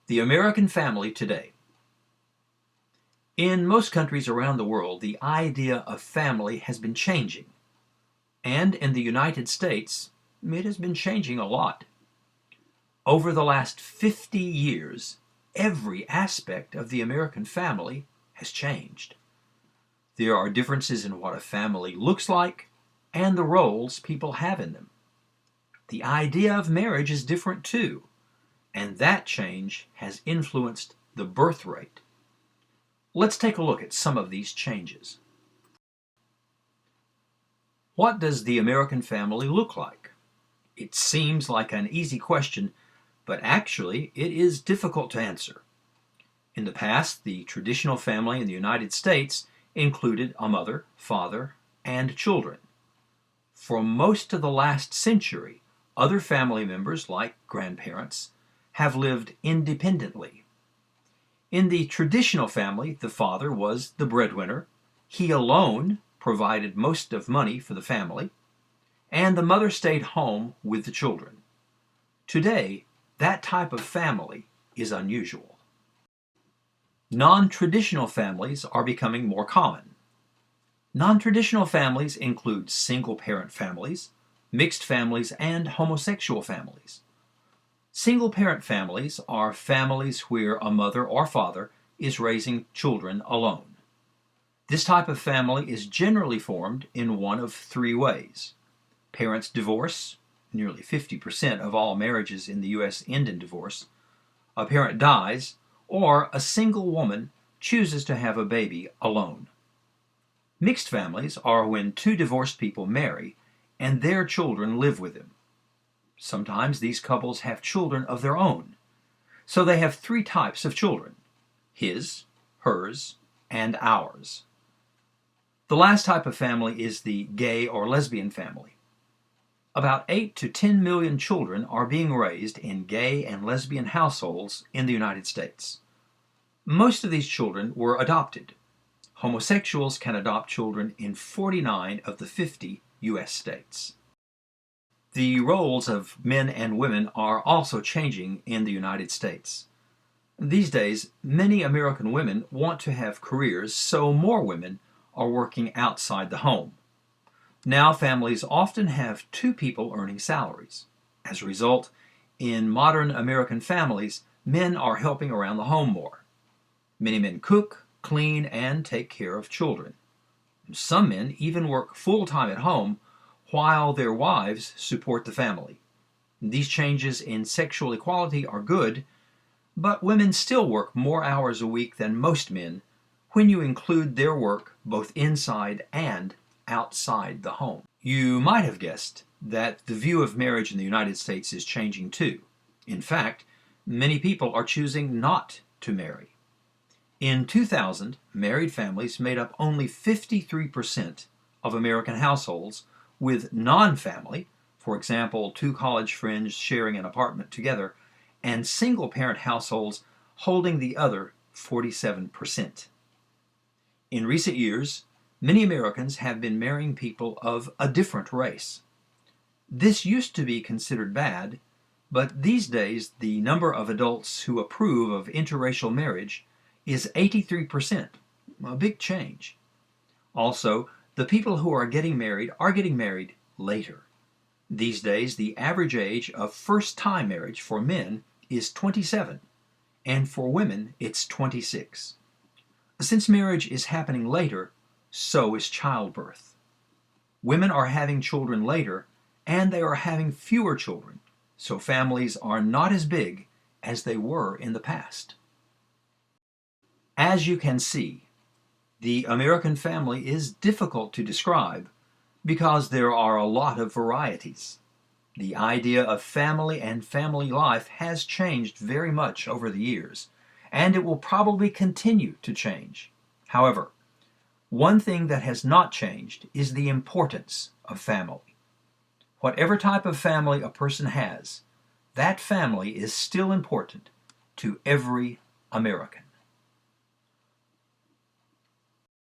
The American family today. In most countries around the world, the idea of family has been changing. And in the United States, it has been changing a lot. Over the last 50 years, every aspect of the American family has changed. There are differences in what a family looks like and the roles people have in them. The idea of marriage is different too, and that change has influenced the birth rate. Let's take a look at some of these changes. What does the American family look like? It seems like an easy question, but actually it is difficult to answer. In the past, the traditional family in the United States included a mother, father, and children. For most of the last century, other family members, like grandparents, have lived independently. In the traditional family, the father was the breadwinner. He alone provided most of money for the family, and the mother stayed home with the children. Today, that type of family is unusual. Non-traditional families are becoming more common. Non-traditional families include single-parent families, mixed families, and homosexual families. Single-parent families are families where a mother or father is raising children alone. This type of family is generally formed in one of three ways. Parents divorce, nearly 50% of all marriages in the U.S. end in divorce. A parent dies, or a single woman chooses to have a baby alone. Mixed families are when two divorced people marry and their children live with them. Sometimes these couples have children of their own. So they have three types of children: his, hers, and ours. The last type of family is the gay or lesbian family. About 8 to 10 million children are being raised in gay and lesbian households in the United States. Most of these children were adopted. Homosexuals can adopt children in 49 of the 50 U.S. states. The roles of men and women are also changing in the United States. These days, many American women want to have careers, so more women are working outside the home. Now families often have two people earning salaries. As a result, in modern American families, men are helping around the home more. Many men cook, clean, and take care of children. Some men even work full-time at home while their wives support the family. These changes in sexual equality are good, but women still work more hours a week than most men when you include their work both inside and outside the home. You might have guessed that the view of marriage in the United States is changing too. In fact, many people are choosing not to marry. In 2000, married families made up only 53% of American households, with non-family, for example, two college friends sharing an apartment together, and single-parent households holding the other 47%. In recent years, many Americans have been marrying people of a different race. This used to be considered bad, but these days the number of adults who approve of interracial marriage is 83%, a big change. Also, the people who are getting married later. These days, the average age of first-time marriage for men is 27, and for women it's 26. Since marriage is happening later, so is childbirth. Women are having children later, and they are having fewer children, so families are not as big as they were in the past. As you can see, the American family is difficult to describe because there are a lot of varieties. The idea of family and family life has changed very much over the years, and it will probably continue to change. However, one thing that has not changed is the importance of family. Whatever type of family a person has, that family is still important to every American.